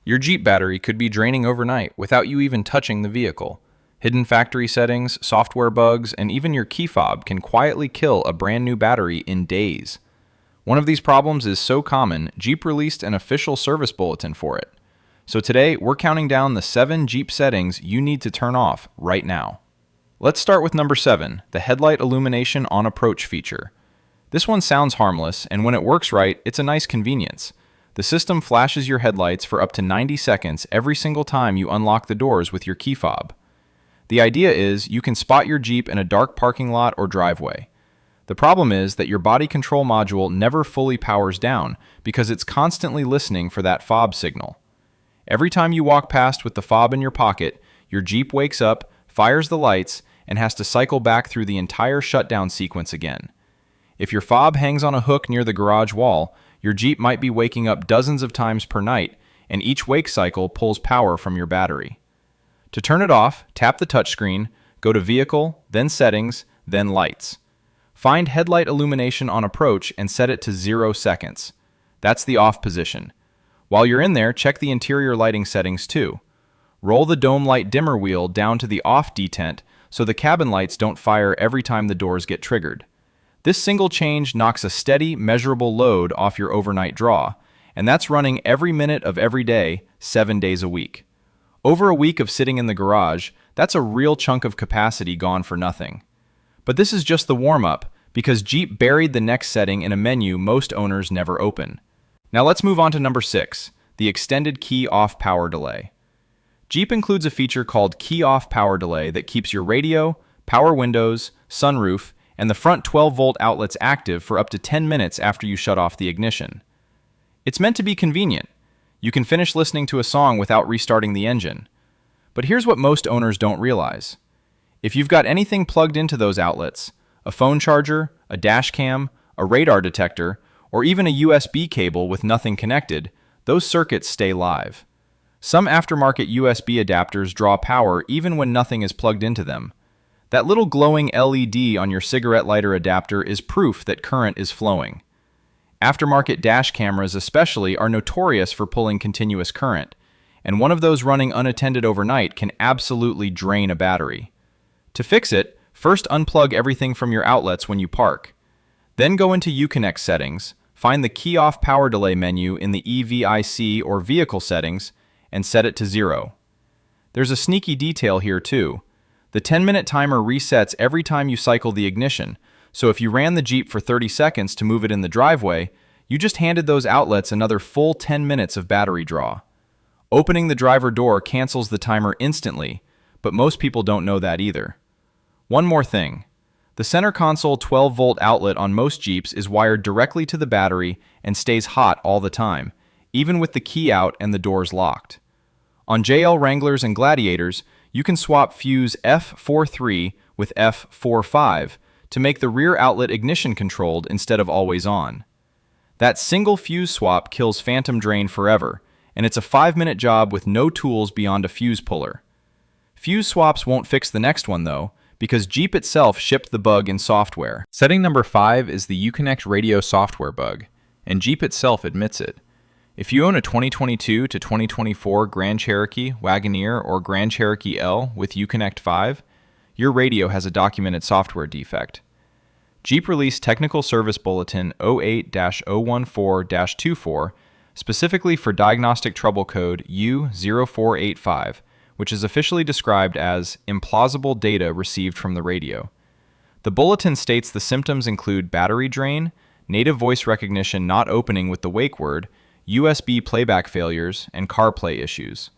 Your Jeep battery could be draining overnight without you even touching the vehicle. Hidden factory settings, software bugs, and even your key fob can quietly kill a brand new battery in days. One of these problems is so common, Jeep released an official service bulletin for it. So today, we're counting down the 7 Jeep settings you need to turn off right now. Let's start with number 7, the headlight illumination on approach feature. This one sounds harmless, and when it works right, it's a nice convenience. The system flashes your headlights for up to 90 seconds every single time you unlock the doors with your key fob. The idea is you can spot your Jeep in a dark parking lot or driveway. The problem is that your body control module never fully powers down because it's constantly listening for that fob signal. Every time you walk past with the fob in your pocket, your Jeep wakes up, fires the lights, and has to cycle back through the entire shutdown sequence again. If your fob hangs on a hook near the garage wall, your Jeep might be waking up dozens of times per night, and each wake cycle pulls power from your battery. To turn it off, tap the touchscreen, go to Vehicle, then Settings, then Lights. Find Headlight Illumination on Approach and set it to 0 seconds. That's the off position. While you're in there, check the interior lighting settings too. Roll the dome light dimmer wheel down to the off detent so the cabin lights don't fire every time the doors get triggered. This single change knocks a steady, measurable load off your overnight draw, and that's running every minute of every day, 7 days a week. Over a week of sitting in the garage, that's a real chunk of capacity gone for nothing. But this is just the warm-up, because Jeep buried the next setting in a menu most owners never open. Now let's move on to number 6, the extended key off power delay. Jeep includes a feature called key off power delay that keeps your radio, power windows, sunroof, and the front 12-volt outlets active for up to 10 minutes after you shut off the ignition. It's meant to be convenient. You can finish listening to a song without restarting the engine. But here's what most owners don't realize. If you've got anything plugged into those outlets, a phone charger, a dash cam, a radar detector, or even a USB cable with nothing connected, those circuits stay live. Some aftermarket USB adapters draw power even when nothing is plugged into them. That little glowing LED on your cigarette lighter adapter is proof that current is flowing. Aftermarket dash cameras especially are notorious for pulling continuous current, and one of those running unattended overnight can absolutely drain a battery. To fix it, first unplug everything from your outlets when you park. Then go into Uconnect settings, find the key off power delay menu in the EVIC or vehicle settings, and set it to 0. There's a sneaky detail here too. The 10-minute timer resets every time you cycle the ignition, so if you ran the Jeep for 30 seconds to move it in the driveway, you just handed those outlets another full 10 minutes of battery draw. Opening the driver door cancels the timer instantly, but most people don't know that either. One more thing. The center console 12-volt outlet on most Jeeps is wired directly to the battery and stays hot all the time, even with the key out and the doors locked. On JL Wranglers and Gladiators, you can swap fuse F43 with F45 to make the rear outlet ignition controlled instead of always on. That single fuse swap kills phantom drain forever, and it's a 5-minute job with no tools beyond a fuse puller. Fuse swaps won't fix the next one though, because Jeep itself shipped the bug in software. Setting number 5 is the Uconnect radio software bug, and Jeep itself admits it. If you own a 2022 to 2024 Grand Cherokee, Wagoneer, or Grand Cherokee L with Uconnect 5, your radio has a documented software defect. Jeep released Technical Service Bulletin 08-014-24 specifically for diagnostic trouble code U0485, which is officially described as implausible data received from the radio. The bulletin states the symptoms include battery drain, native voice recognition not opening with the wake word, USB playback failures, and CarPlay issues.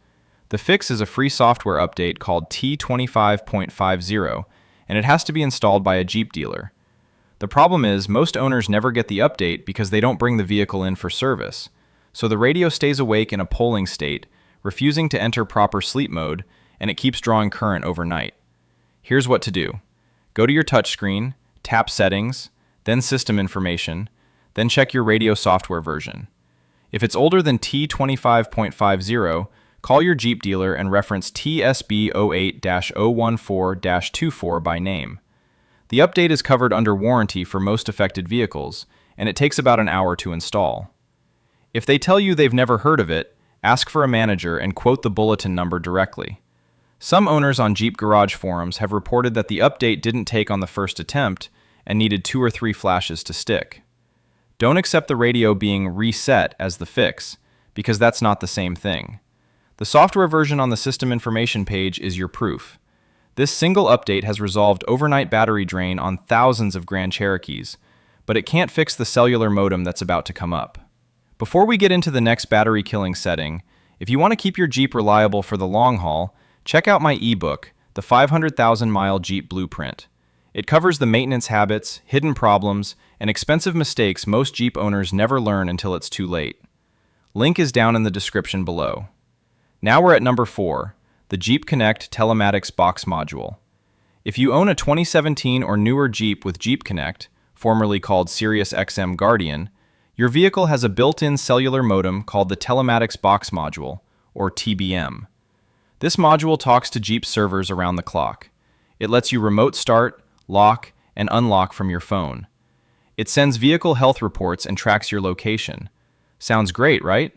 The fix is a free software update called T25.50, and it has to be installed by a Jeep dealer. The problem is most owners never get the update because they don't bring the vehicle in for service, so the radio stays awake in a polling state, refusing to enter proper sleep mode, and it keeps drawing current overnight. Here's what to do. Go to your touchscreen, tap Settings, then System Information, then check your radio software version. If it's older than T25.50, call your Jeep dealer and reference TSB08-014-24 by name. The update is covered under warranty for most affected vehicles, and it takes about an hour to install. If they tell you they've never heard of it, ask for a manager, and quote the bulletin number directly. Some owners on Jeep garage forums have reported that the update didn't take on the first attempt and needed 2 or 3 flashes to stick. Don't accept the radio being reset as the fix, because that's not the same thing. The software version on the system information page is your proof. This single update has resolved overnight battery drain on thousands of Grand Cherokees, but it can't fix the cellular modem that's about to come up. Before we get into the next battery killing setting, if you want to keep your Jeep reliable for the long haul, check out my ebook, The 500,000 Mile Jeep Blueprint. It covers the maintenance habits, hidden problems, and expensive mistakes most Jeep owners never learn until it's too late. Link is down in the description below. Now we're at number 4, the Uconnect telematics box module. If you own a 2017 or newer Jeep with Uconnect, formerly called Sirius XM Guardian, your vehicle has a built-in cellular modem called the telematics box module, or TBM. This module talks to Jeep servers around the clock. It lets you remote start, lock, and unlock from your phone. It sends vehicle health reports and tracks your location. Sounds great, right?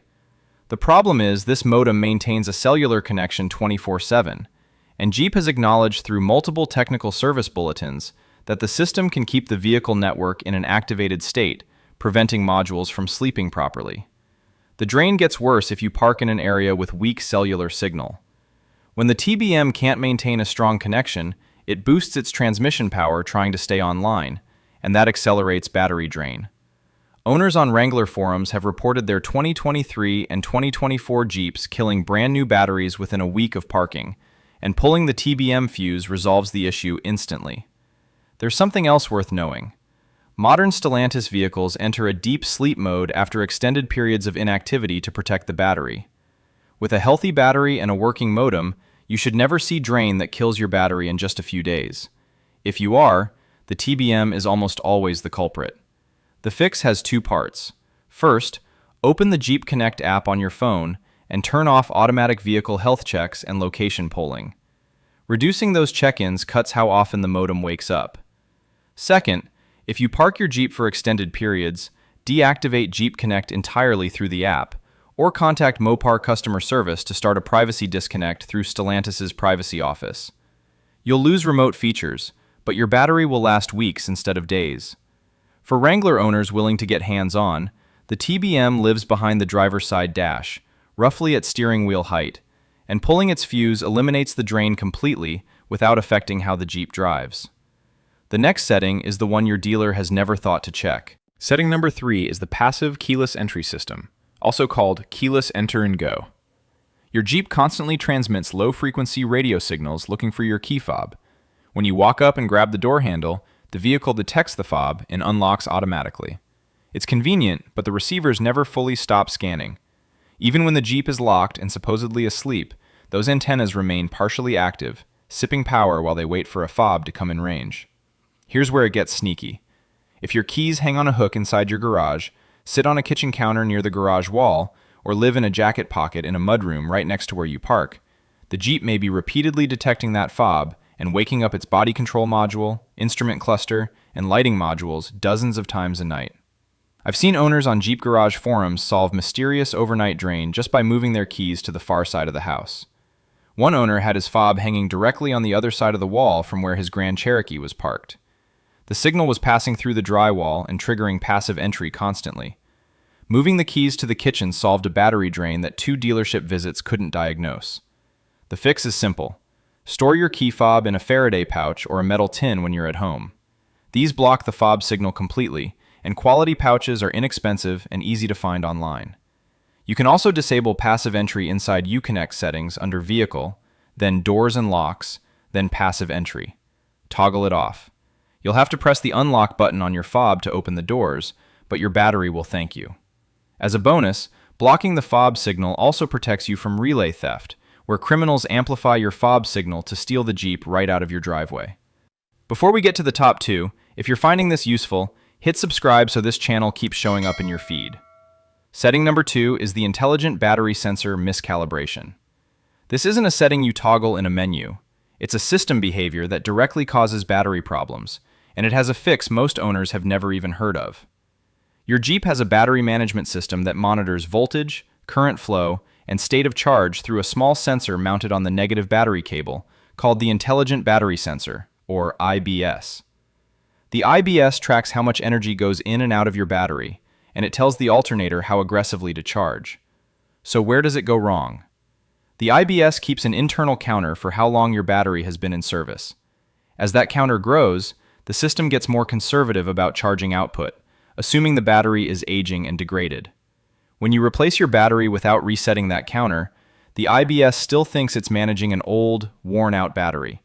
The problem is this modem maintains a cellular connection 24/7, and Jeep has acknowledged through multiple technical service bulletins that the system can keep the vehicle network in an activated state, preventing modules from sleeping properly. The drain gets worse if you park in an area with weak cellular signal. When the TBM can't maintain a strong connection, it boosts its transmission power trying to stay online, and that accelerates battery drain. Owners on Wrangler forums have reported their 2023 and 2024 Jeeps killing brand new batteries within a week of parking, and pulling the TBM fuse resolves the issue instantly. There's something else worth knowing. Modern Stellantis vehicles enter a deep sleep mode after extended periods of inactivity to protect the battery. With a healthy battery and a working modem, you should never see drain that kills your battery in just a few days. If you are, the TBM is almost always the culprit. The fix has 2 parts. First, open the Uconnect app on your phone and turn off automatic vehicle health checks and location polling. Reducing those check-ins cuts how often the modem wakes up. Second, if you park your Jeep for extended periods, deactivate Uconnect entirely through the app, or contact Mopar customer service to start a privacy disconnect through Stellantis' privacy office. You'll lose remote features, but your battery will last weeks instead of days. For Wrangler owners willing to get hands-on, the TBM lives behind the driver's side dash, roughly at steering wheel height, and pulling its fuse eliminates the drain completely without affecting how the Jeep drives. The next setting is the one your dealer has never thought to check. Setting number 3 is the passive keyless entry system, also called keyless enter and go. Your Jeep constantly transmits low-frequency radio signals looking for your key fob. When you walk up and grab the door handle, the vehicle detects the fob and unlocks automatically. It's convenient, but the receivers never fully stop scanning. Even when the Jeep is locked and supposedly asleep, those antennas remain partially active, sipping power while they wait for a fob to come in range. Here's where it gets sneaky. If your keys hang on a hook inside your garage, sit on a kitchen counter near the garage wall, or live in a jacket pocket in a mudroom right next to where you park, the Jeep may be repeatedly detecting that fob and waking up its body control module, instrument cluster, and lighting modules dozens of times a night. I've seen owners on Jeep garage forums solve mysterious overnight drain just by moving their keys to the far side of the house. One owner had his fob hanging directly on the other side of the wall from where his Grand Cherokee was parked. The signal was passing through the drywall and triggering passive entry constantly. Moving the keys to the kitchen solved a battery drain that 2 dealership visits couldn't diagnose. The fix is simple. Store your key fob in a Faraday pouch or a metal tin when you're at home. These block the fob signal completely, and quality pouches are inexpensive and easy to find online. You can also disable passive entry inside Uconnect settings under Vehicle, then Doors and Locks, then Passive Entry. Toggle it off. You'll have to press the unlock button on your fob to open the doors, but your battery will thank you. As a bonus, blocking the fob signal also protects you from relay theft, where criminals amplify your fob signal to steal the Jeep right out of your driveway. Before we get to the top 2, if you're finding this useful, hit subscribe so this channel keeps showing up in your feed. Setting number 2 is the intelligent battery sensor miscalibration. This isn't a setting you toggle in a menu. It's a system behavior that directly causes battery problems, and it has a fix most owners have never even heard of. Your Jeep has a battery management system that monitors voltage, current flow, and state of charge through a small sensor mounted on the negative battery cable, called the Intelligent Battery Sensor, or IBS. The IBS tracks how much energy goes in and out of your battery, and it tells the alternator how aggressively to charge. So where does it go wrong? The IBS keeps an internal counter for how long your battery has been in service. As that counter grows, the system gets more conservative about charging output, assuming the battery is aging and degraded. When you replace your battery without resetting that counter, the IBS still thinks it's managing an old, worn-out battery.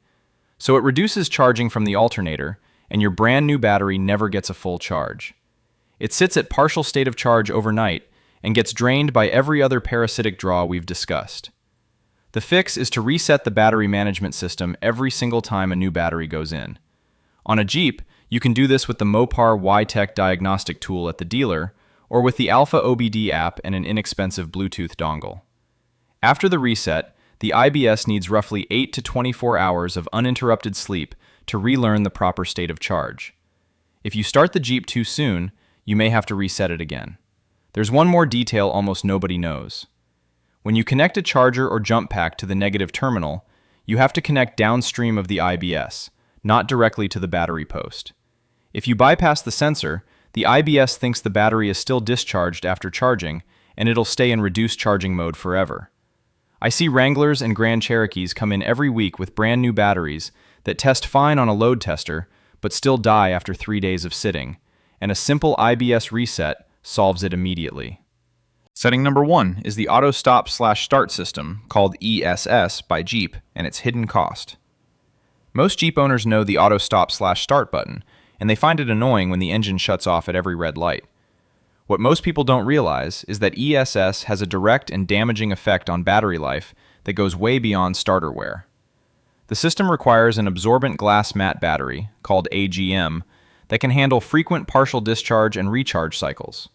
So it reduces charging from the alternator, and your brand new battery never gets a full charge. It sits at partial state of charge overnight and gets drained by every other parasitic draw we've discussed. The fix is to reset the battery management system every single time a new battery goes in. On a Jeep, you can do this with the Mopar Y-Tech diagnostic tool at the dealer, or with the Alpha OBD app and an inexpensive Bluetooth dongle. After the reset, the IBS needs roughly 8 to 24 hours of uninterrupted sleep to relearn the proper state of charge. If you start the Jeep too soon, you may have to reset it again. There's one more detail almost nobody knows. When you connect a charger or jump pack to the negative terminal, you have to connect downstream of the IBS, not directly to the battery post. If you bypass the sensor, the IBS thinks the battery is still discharged after charging, and it'll stay in reduced charging mode forever. I see Wranglers and Grand Cherokees come in every week with brand new batteries that test fine on a load tester, but still die after 3 days of sitting, and a simple IBS reset solves it immediately. Setting number 1 is the Autostop-start system, called ESS by Jeep, and its hidden cost. Most Jeep owners know the Autostop-start button, and they find it annoying when the engine shuts off at every red light. What most people don't realize is that ESS has a direct and damaging effect on battery life that goes way beyond starter wear. The system requires an absorbent glass mat battery, called AGM, that can handle frequent partial discharge and recharge cycles.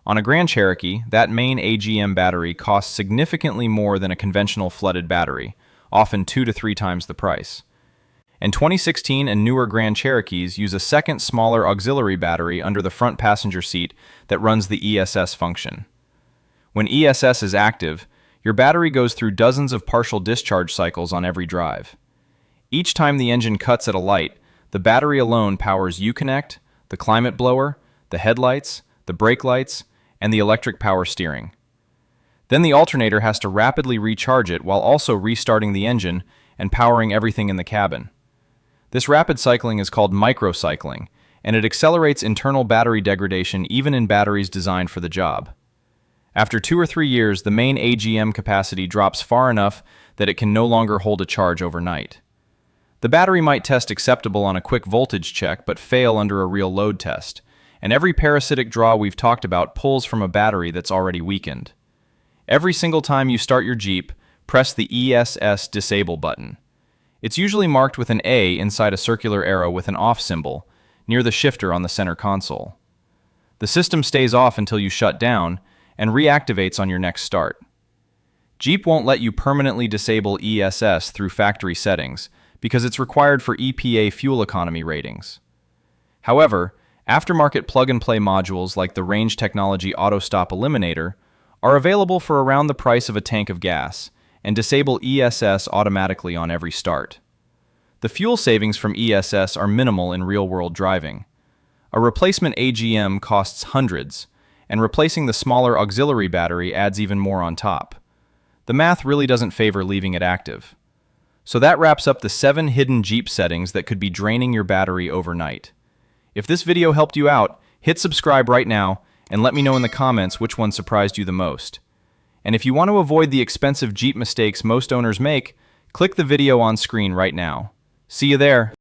On a Grand Cherokee, that main AGM battery costs significantly more than a conventional flooded battery, often 2 to 3 times the price. And 2016 and newer Grand Cherokees use a second, smaller auxiliary battery under the front passenger seat that runs the ESS function. When ESS is active, your battery goes through dozens of partial discharge cycles on every drive. Each time the engine cuts at a light, the battery alone powers Uconnect, the climate blower, the headlights, the brake lights, and the electric power steering. Then the alternator has to rapidly recharge it while also restarting the engine and powering everything in the cabin. This rapid cycling is called microcycling, and it accelerates internal battery degradation even in batteries designed for the job. After 2 or 3 years, the main AGM capacity drops far enough that it can no longer hold a charge overnight. The battery might test acceptable on a quick voltage check but fail under a real load test, and every parasitic draw we've talked about pulls from a battery that's already weakened. Every single time you start your Jeep, press the ESS disable button. It's usually marked with an A inside a circular arrow with an off symbol, near the shifter on the center console. The system stays off until you shut down, and reactivates on your next start. Jeep won't let you permanently disable ESS through factory settings, because it's required for EPA fuel economy ratings. However, aftermarket plug-and-play modules like the Range Technology Autostop Eliminator are available for around the price of a tank of gas, and disable ESS automatically on every start. The fuel savings from ESS are minimal in real-world driving. A replacement AGM costs hundreds, and replacing the smaller auxiliary battery adds even more on top. The math really doesn't favor leaving it active. So that wraps up the 7 hidden Jeep settings that could be draining your battery overnight. If this video helped you out, hit subscribe right now, and let me know in the comments which one surprised you the most. And if you want to avoid the expensive Jeep mistakes most owners make, click the video on screen right now. See you there.